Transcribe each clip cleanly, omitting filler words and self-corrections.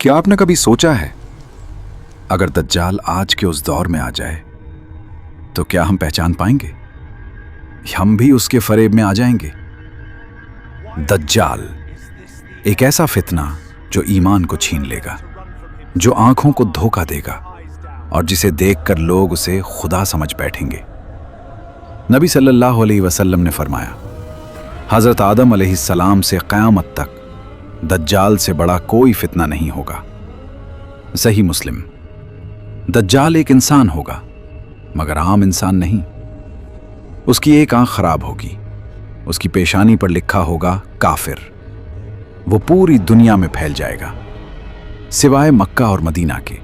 کیا آپ نے کبھی سوچا ہے اگر دجال آج کے اس دور میں آ جائے تو کیا ہم پہچان پائیں گے؟ ہم بھی اس کے فریب میں آ جائیں گے۔ دجال ایک ایسا فتنہ جو ایمان کو چھین لے گا، جو آنکھوں کو دھوکہ دے گا اور جسے دیکھ کر لوگ اسے خدا سمجھ بیٹھیں گے۔ نبی صلی اللہ علیہ وسلم نے فرمایا، حضرت آدم علیہ السلام سے قیامت تک دجال سے بڑا کوئی فتنہ نہیں ہوگا۔ صحیح مسلم۔ دجال ایک انسان ہوگا مگر عام انسان نہیں۔ اس کی ایک آنکھ خراب ہوگی، اس کی پیشانی پر لکھا ہوگا کافر۔ وہ پوری دنیا میں پھیل جائے گا سوائے مکہ اور مدینہ کے۔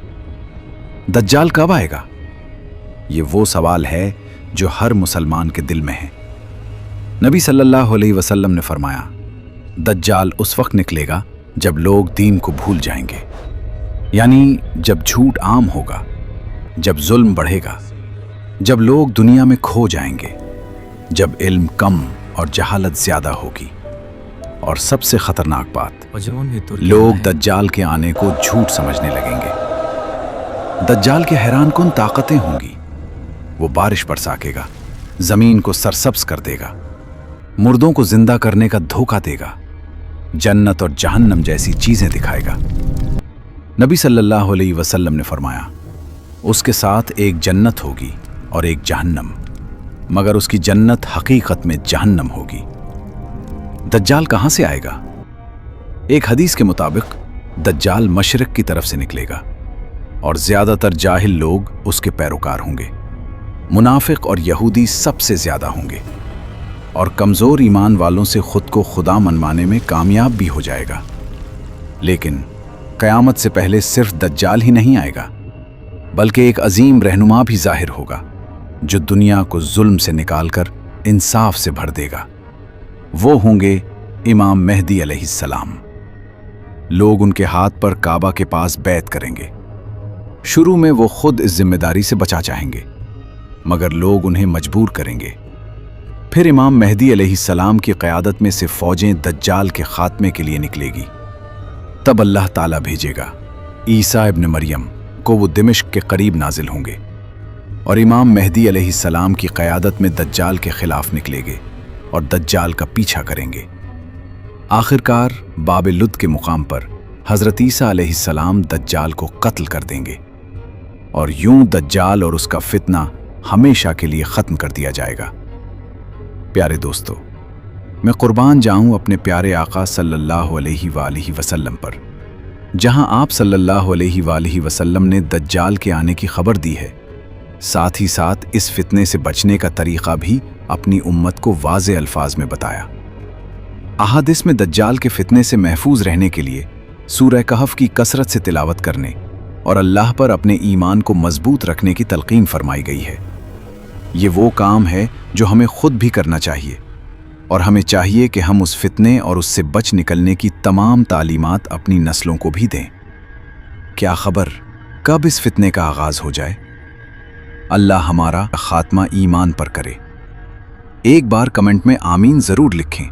دجال کب آئے گا؟ یہ وہ سوال ہے جو ہر مسلمان کے دل میں ہے۔ نبی صلی اللہ علیہ وسلم نے فرمایا، دجال اس وقت نکلے گا جب لوگ دین کو بھول جائیں گے، یعنی جب جھوٹ عام ہوگا، جب ظلم بڑھے گا، جب لوگ دنیا میں کھو جائیں گے، جب علم کم اور جہالت زیادہ ہوگی، اور سب سے خطرناک بات، لوگ دجال کے آنے کو جھوٹ سمجھنے لگیں گے۔ دجال کے حیران کن طاقتیں ہوں گی۔ وہ بارش برسا گا، زمین کو سرسبز کر دے گا، مردوں کو زندہ کرنے کا دھوکہ دے گا، جنت اور جہنم جیسی چیزیں دکھائے گا۔ نبی صلی اللہ علیہ وسلم نے فرمایا، اس کے ساتھ ایک جنت ہوگی اور ایک جہنم، مگر اس کی جنت حقیقت میں جہنم ہوگی۔ دجال کہاں سے آئے گا؟ ایک حدیث کے مطابق دجال مشرق کی طرف سے نکلے گا اور زیادہ تر جاہل لوگ اس کے پیروکار ہوں گے۔ منافق اور یہودی سب سے زیادہ ہوں گے، اور کمزور ایمان والوں سے خود کو خدا منوانے میں کامیاب بھی ہو جائے گا۔ لیکن قیامت سے پہلے صرف دجال ہی نہیں آئے گا، بلکہ ایک عظیم رہنما بھی ظاہر ہوگا جو دنیا کو ظلم سے نکال کر انصاف سے بھر دے گا۔ وہ ہوں گے امام مہدی علیہ السلام۔ لوگ ان کے ہاتھ پر کعبہ کے پاس بیعت کریں گے۔ شروع میں وہ خود اس ذمہ داری سے بچا چاہیں گے، مگر لوگ انہیں مجبور کریں گے۔ پھر امام مہدی علیہ السلام کی قیادت میں سے فوجیں دجال کے خاتمے کے لیے نکلے گی۔ تب اللہ تعالیٰ بھیجے گا عیسیٰ ابن مریم کو، وہ دمشق کے قریب نازل ہوں گے، اور امام مہدی علیہ السلام کی قیادت میں دجال کے خلاف نکلے گے اور دجال کا پیچھا کریں گے۔ آخرکار باب لد کے مقام پر حضرت عیسیٰ علیہ السلام دجال کو قتل کر دیں گے، اور یوں دجال اور اس کا فتنہ ہمیشہ کے لیے ختم کر دیا جائے گا۔ پیارے دوستو، میں قربان جاؤں اپنے پیارے آقا صلی اللہ علیہ وآلہ وسلم پر، جہاں آپ صلی اللہ علیہ وآلہ وسلم نے دجال کے آنے کی خبر دی ہے، ساتھ ہی ساتھ اس فتنے سے بچنے کا طریقہ بھی اپنی امت کو واضح الفاظ میں بتایا۔ احادیث میں دجال کے فتنے سے محفوظ رہنے کے لیے سورہ کہف کی کثرت سے تلاوت کرنے اور اللہ پر اپنے ایمان کو مضبوط رکھنے کی تلقین فرمائی گئی ہے۔ یہ وہ کام ہے جو ہمیں خود بھی کرنا چاہیے، اور ہمیں چاہیے کہ ہم اس فتنے اور اس سے بچ نکلنے کی تمام تعلیمات اپنی نسلوں کو بھی دیں۔ کیا خبر کب اس فتنے کا آغاز ہو جائے؟ اللہ ہمارا خاتمہ ایمان پر کرے۔ ایک بار کمنٹ میں آمین ضرور لکھیں۔